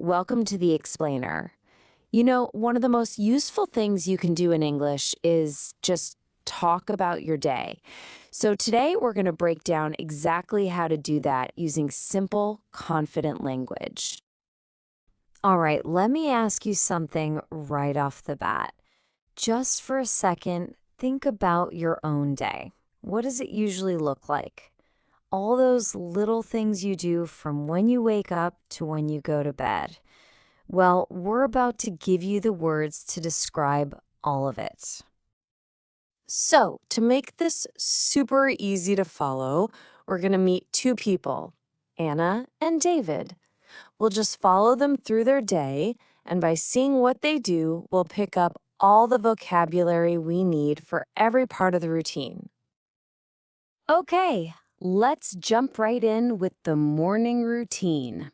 welcome to the Explainer. You know, one of the most useful things you can do in English is just talk about your day. So today we're going to break down exactly how to do that using simple, confident language. All right, let me ask you something right off the bat. Just for a second, think about your own day. What does it usually look like? All those little things you do from when you wake up to when you go to bed. Well, we're about to give you the words to describe all of it. So, to make this super easy to follow, we're going to meet two people, Anna and David. We'll just follow them through their day, and by seeing what they do, we'll pick up all the vocabulary we need for every part of the routine. Okay, let's jump right in with the morning routine.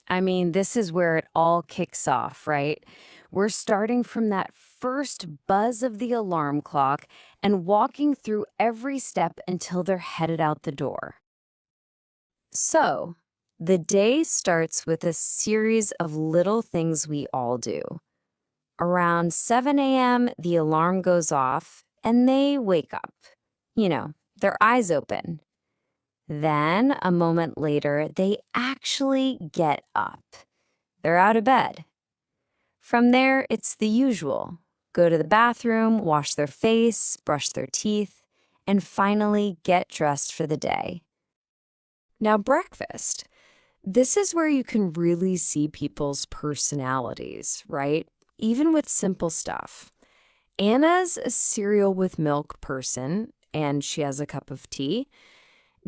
I mean, this is where it all kicks off, right? We're starting from that first buzz of the alarm clock and walking through every step until they're headed out the door. So, the day starts with a series of little things we all do. Around 7 a.m., the alarm goes off and they wake up. You know, their eyes open. Then, a moment later, they actually get up. They're out of bed. From there, it's the usual. Go to the bathroom, wash their face, brush their teeth, and finally get dressed for the day. Now, breakfast. This is where you can really see people's personalities, right? Even with simple stuff. Anna's a cereal with milk person, and she has a cup of tea.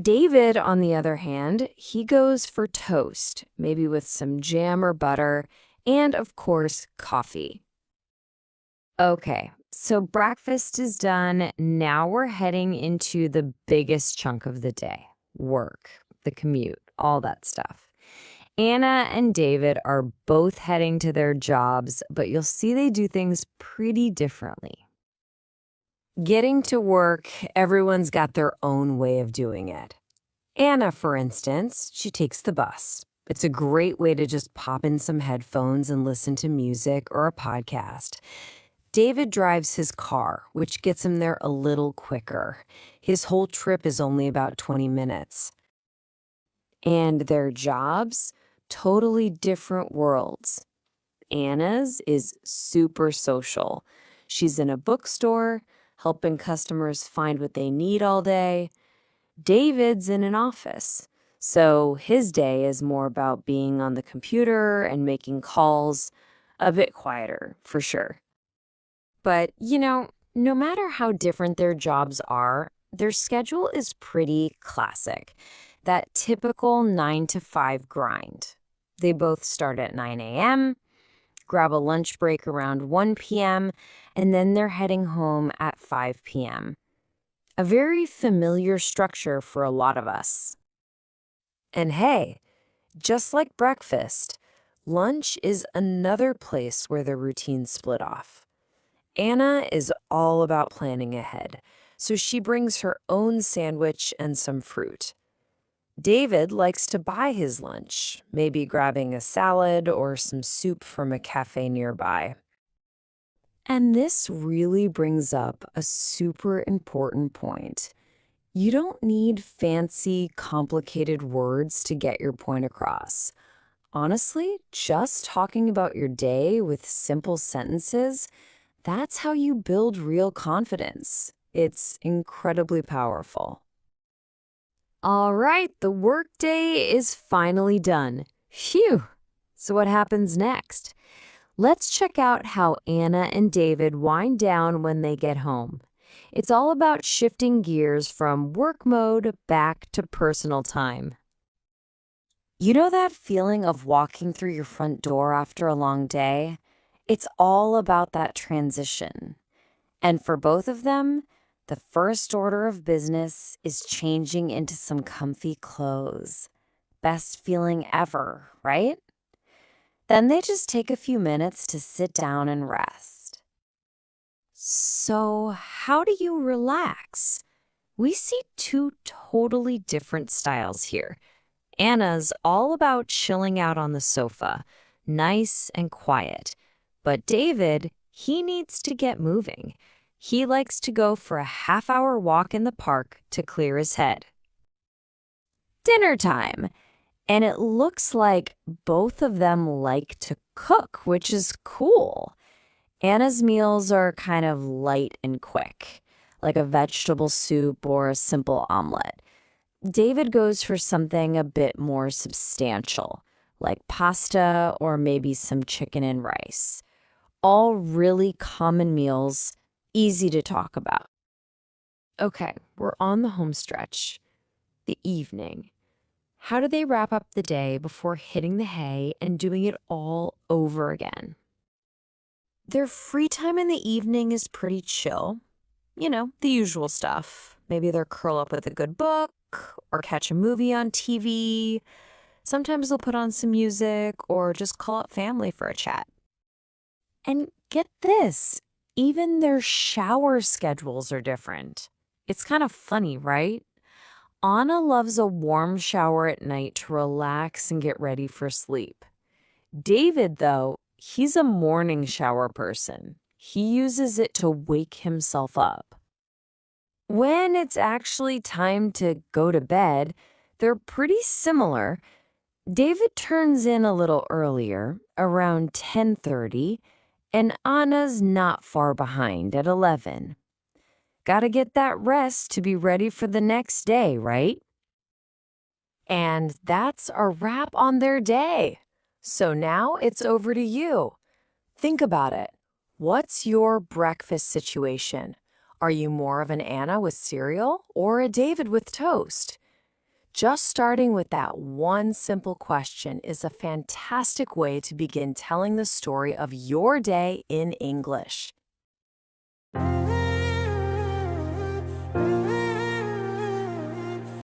David, on the other hand, he goes for toast, maybe with some jam or butter, and of course, coffee. Okay, so breakfast is done. Now we're heading into the biggest chunk of the day, work, the commute, all that stuff. Anna and David are both heading to their jobs, but you'll see they do things pretty differently. Getting to work, everyone's got their own way of doing it. Anna, for instance, she takes the bus. It's a great way to just pop in some headphones and listen to music or a podcast. David drives his car, which gets him there a little quicker. His whole trip is only about 20 minutes. And their jobs? Totally different worlds. Anna's is super social. She's in a bookstore, helping customers find what they need all day. David's in an office, so his day is more about being on the computer and making calls, a bit quieter, for sure. But, you know, no matter how different their jobs are, their schedule is pretty classic. That typical 9 to 5 grind. They both start at 9 a.m., grab a lunch break around 1 p.m., and then they're heading home at 5 p.m. A very familiar structure for a lot of us. And hey, just like breakfast, lunch is another place where the routines split off. Anna is all about planning ahead, so she brings her own sandwich and some fruit. David likes to buy his lunch, maybe grabbing a salad or some soup from a cafe nearby. And this really brings up a super important point. You don't need fancy, complicated words to get your point across. Honestly, just talking about your day with simple sentences, that's how you build real confidence. It's incredibly powerful. All right, the workday is finally done. Phew! So what happens next? Let's check out how Anna and David wind down when they get home. It's all about shifting gears from work mode back to personal time. You know that feeling of walking through your front door after a long day? It's all about that transition. And for both of them, the first order of business is changing into some comfy clothes. Best feeling ever, right? Then they just take a few minutes to sit down and rest. So, how do you relax? We see two totally different styles here. Anna's all about chilling out on the sofa, nice and quiet. But David, he needs to get moving. He likes to go for a half-hour walk in the park to clear his head. Dinner time. And it looks like both of them like to cook, which is cool. Anna's meals are kind of light and quick, like a vegetable soup or a simple omelet. David goes for something a bit more substantial, like pasta or maybe some chicken and rice. All really common meals, easy to talk about. Okay, we're on the home stretch, the evening. How do they wrap up the day before hitting the hay and doing it all over again? Their free time in the evening is pretty chill. You know, the usual stuff. Maybe they'll curl up with a good book or catch a movie on TV. Sometimes they'll put on some music or just call up family for a chat. And get this, even their shower schedules are different. It's kind of funny, right? Anna loves a warm shower at night to relax and get ready for sleep. David, though, he's a morning shower person. He uses it to wake himself up. When it's actually time to go to bed, they're pretty similar. David turns in a little earlier, around 10:30, and Anna's not far behind at 11. Gotta get that rest to be ready for the next day, right? And that's a wrap on their day. So now it's over to you. Think about it. What's your breakfast situation? Are you more of an Anna with cereal or a David with toast? Just starting with that one simple question is a fantastic way to begin telling the story of your day in English.